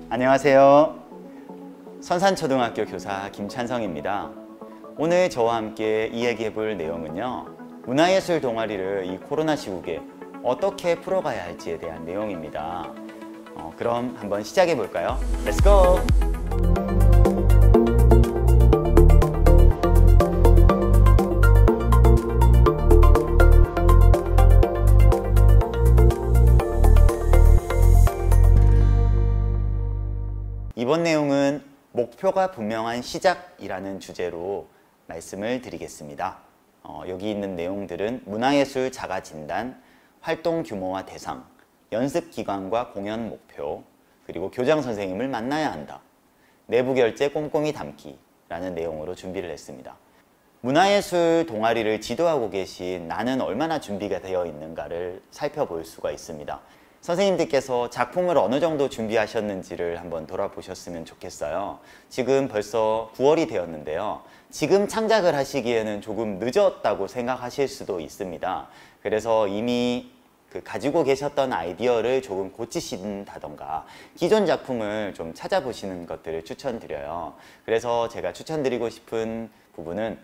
안녕하세요. 선산초등학교 교사 김찬성입니다. 오늘 저와 함께 이야기해 볼 내용은요, 문화예술 동아리를 이 코로나 시국에 어떻게 풀어가야 할지에 대한 내용입니다. 그럼 한번 시작해 볼까요? Let's go! 이번 내용은 목표가 분명한 시작이라는 주제로 말씀을 드리겠습니다. 여기 있는 내용들은 문화예술 자가진단, 활동 규모와 대상, 연습 기간과 공연 목표, 그리고 교장 선생님을 만나야 한다, 내부 결제 꼼꼼히 담기라는 내용으로 준비를 했습니다. 문화예술 동아리를 지도하고 계신 나는 얼마나 준비가 되어 있는가를 살펴볼 수가 있습니다. 선생님들께서 작품을 어느 정도 준비하셨는지를 한번 돌아보셨으면 좋겠어요. 지금 벌써 9월이 되었는데요. 지금 창작을 하시기에는 조금 늦었다고 생각하실 수도 있습니다. 그래서 이미 가지고 계셨던 아이디어를 조금 고치신다던가 기존 작품을 좀 찾아보시는 것들을 추천드려요. 그래서 제가 추천드리고 싶은 부분은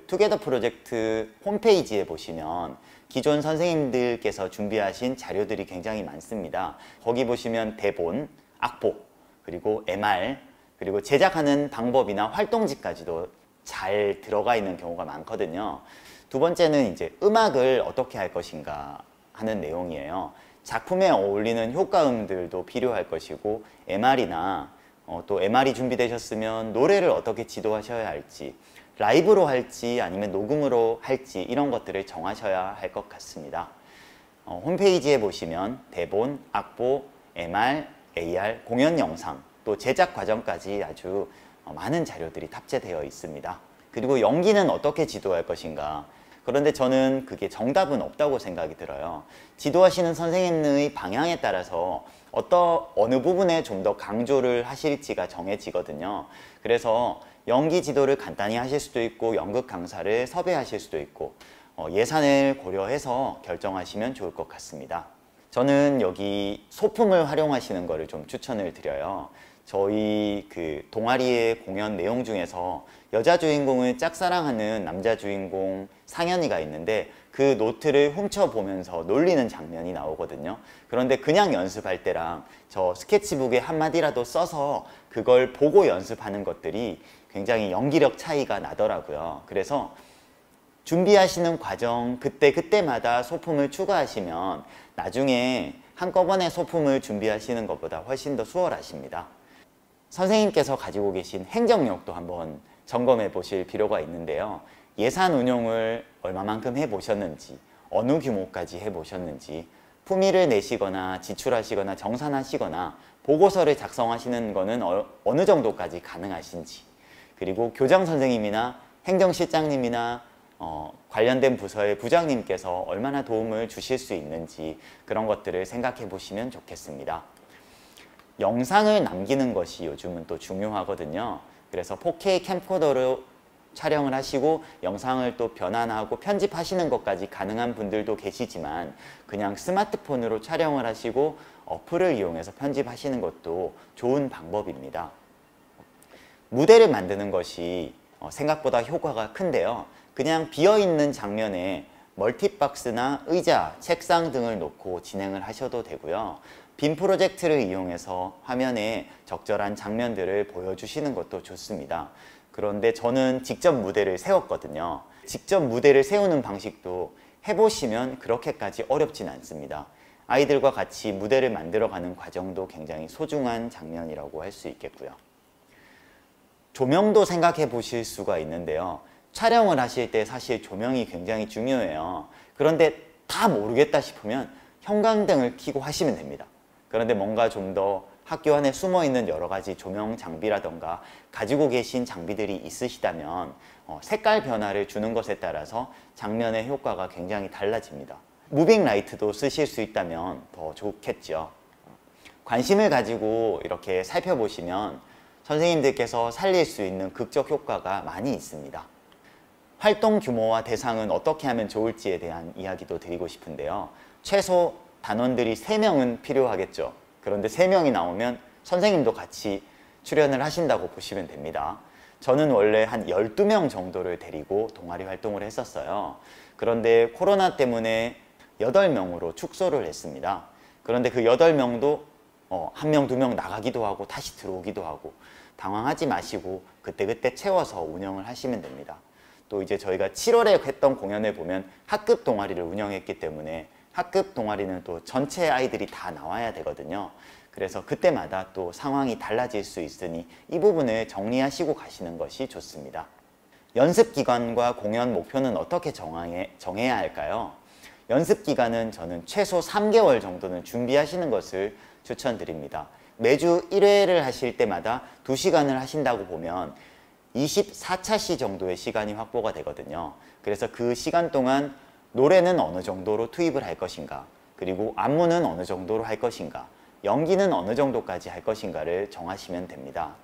투게더 프로젝트 홈페이지에 보시면 기존 선생님들께서 준비하신 자료들이 굉장히 많습니다. 거기 보시면 대본, 악보, 그리고 MR, 그리고 제작하는 방법이나 활동지까지도 잘 들어가 있는 경우가 많거든요. 두 번째는 이제 음악을 어떻게 할 것인가 하는 내용이에요. 작품에 어울리는 효과음들도 필요할 것이고, MR이나 또 MR이 준비되셨으면 노래를 어떻게 지도하셔야 할지, 라이브로 할지 아니면 녹음으로 할지 이런 것들을 정하셔야 할 것 같습니다. 홈페이지에 보시면 대본, 악보, MR, AR, 공연 영상, 또 제작 과정까지 아주 많은 자료들이 탑재되어 있습니다. 그리고 연기는 어떻게 지도할 것인가? 그런데 저는 그게 정답은 없다고 생각이 들어요. 지도하시는 선생님의 방향에 따라서 어느 부분에 좀 더 강조를 하실지가 정해지거든요. 그래서 연기 지도를 간단히 하실 수도 있고, 연극 강사를 섭외하실 수도 있고, 예산을 고려해서 결정하시면 좋을 것 같습니다. 저는 여기 소품을 활용하시는 것을 좀 추천을 드려요. 저희 동아리의 공연 내용 중에서 여자 주인공을 짝사랑하는 남자 주인공 상현이가 있는데, 그 노트를 훔쳐보면서 놀리는 장면이 나오거든요. 그런데 그냥 연습할 때랑 저 스케치북에 한마디라도 써서 그걸 보고 연습하는 것들이 굉장히 연기력 차이가 나더라고요. 그래서 준비하시는 과정 그때마다 소품을 추가하시면 나중에 한꺼번에 소품을 준비하시는 것보다 훨씬 더 수월하십니다. 선생님께서 가지고 계신 행정력도 한번 점검해 보실 필요가 있는데요. 예산 운용을 얼마만큼 해보셨는지, 어느 규모까지 해보셨는지, 품위를 내시거나 지출하시거나 정산하시거나 보고서를 작성하시는 거는 어느 정도까지 가능하신지, 그리고 교장 선생님이나 행정실장님이나 관련된 부서의 부장님께서 얼마나 도움을 주실 수 있는지 그런 것들을 생각해 보시면 좋겠습니다. 영상을 남기는 것이 요즘은 또 중요하거든요. 그래서 4K 캠코더로 촬영을 하시고 영상을 또 변환하고 편집하시는 것까지 가능한 분들도 계시지만, 그냥 스마트폰으로 촬영을 하시고 어플을 이용해서 편집하시는 것도 좋은 방법입니다. 무대를 만드는 것이 생각보다 효과가 큰데요. 그냥 비어있는 장면에 멀티박스나 의자, 책상 등을 놓고 진행을 하셔도 되고요. 빔 프로젝트를 이용해서 화면에 적절한 장면들을 보여주시는 것도 좋습니다. 그런데 저는 직접 무대를 세웠거든요. 직접 무대를 세우는 방식도 해보시면 그렇게까지 어렵진 않습니다. 아이들과 같이 무대를 만들어가는 과정도 굉장히 소중한 장면이라고 할 수 있겠고요. 조명도 생각해 보실 수가 있는데요. 촬영을 하실 때 사실 조명이 굉장히 중요해요. 그런데 다 모르겠다 싶으면 형광등을 켜고 하시면 됩니다. 그런데 뭔가 좀 더 학교 안에 숨어있는 여러 가지 조명 장비라던가 가지고 계신 장비들이 있으시다면 색깔 변화를 주는 것에 따라서 장면의 효과가 굉장히 달라집니다. 무빙 라이트도 쓰실 수 있다면 더 좋겠죠. 관심을 가지고 이렇게 살펴보시면 선생님들께서 살릴 수 있는 극적 효과가 많이 있습니다. 활동 규모와 대상은 어떻게 하면 좋을지에 대한 이야기도 드리고 싶은데요. 최소 단원들이 3명은 필요하겠죠. 그런데 3명이 나오면 선생님도 같이 출연을 하신다고 보시면 됩니다. 저는 원래 한 12명 정도를 데리고 동아리 활동을 했었어요. 그런데 코로나 때문에 8명으로 축소를 했습니다. 그런데 그 8명도 1명, 2명 나가기도 하고 다시 들어오기도 하고 당황하지 마시고 그때그때 채워서 운영을 하시면 됩니다. 또 이제 저희가 7월에 했던 공연을 보면 학급 동아리를 운영했기 때문에 학급 동아리는 또 전체 아이들이 다 나와야 되거든요. 그래서 그때마다 또 상황이 달라질 수 있으니 이 부분을 정리하시고 가시는 것이 좋습니다. 연습 기간과 공연 목표는 어떻게 정해야 할까요? 연습 기간은 저는 최소 3개월 정도는 준비하시는 것을 추천드립니다. 매주 1회를 하실 때마다 2시간을 하신다고 보면 24차 시 정도의 시간이 확보가 되거든요. 그래서 그 시간 동안 노래는 어느 정도로 투입을 할 것인가, 그리고 안무는 어느 정도로 할 것인가, 연기는 어느 정도까지 할 것인가를 정하시면 됩니다.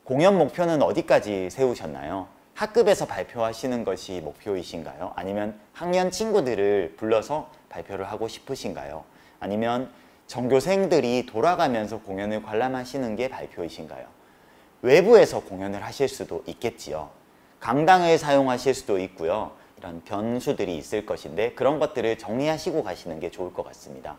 공연 목표는 어디까지 세우셨나요? 학급에서 발표하시는 것이 목표이신가요? 아니면 학년 친구들을 불러서 발표를 하고 싶으신가요? 아니면 전교생들이 돌아가면서 공연을 관람하시는 게 발표이신가요? 외부에서 공연을 하실 수도 있겠지요. 강당을 사용하실 수도 있고요. 이런 변수들이 있을 것인데 그런 것들을 정리하시고 가시는 게 좋을 것 같습니다.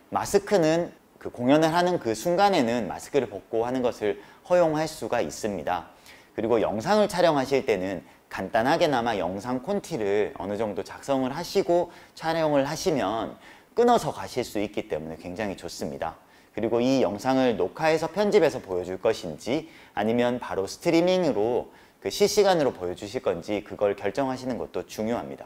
마스크는 그 공연을 하는 그 순간에는 마스크를 벗고 하는 것을 허용할 수가 있습니다. 그리고 영상을 촬영하실 때는 간단하게나마 영상 콘티를 어느 정도 작성을 하시고 촬영을 하시면 끊어서 가실 수 있기 때문에 굉장히 좋습니다. 그리고 이 영상을 녹화해서 편집해서 보여줄 것인지 아니면 바로 스트리밍으로 그 실시간으로 보여주실 건지 그걸 결정하시는 것도 중요합니다.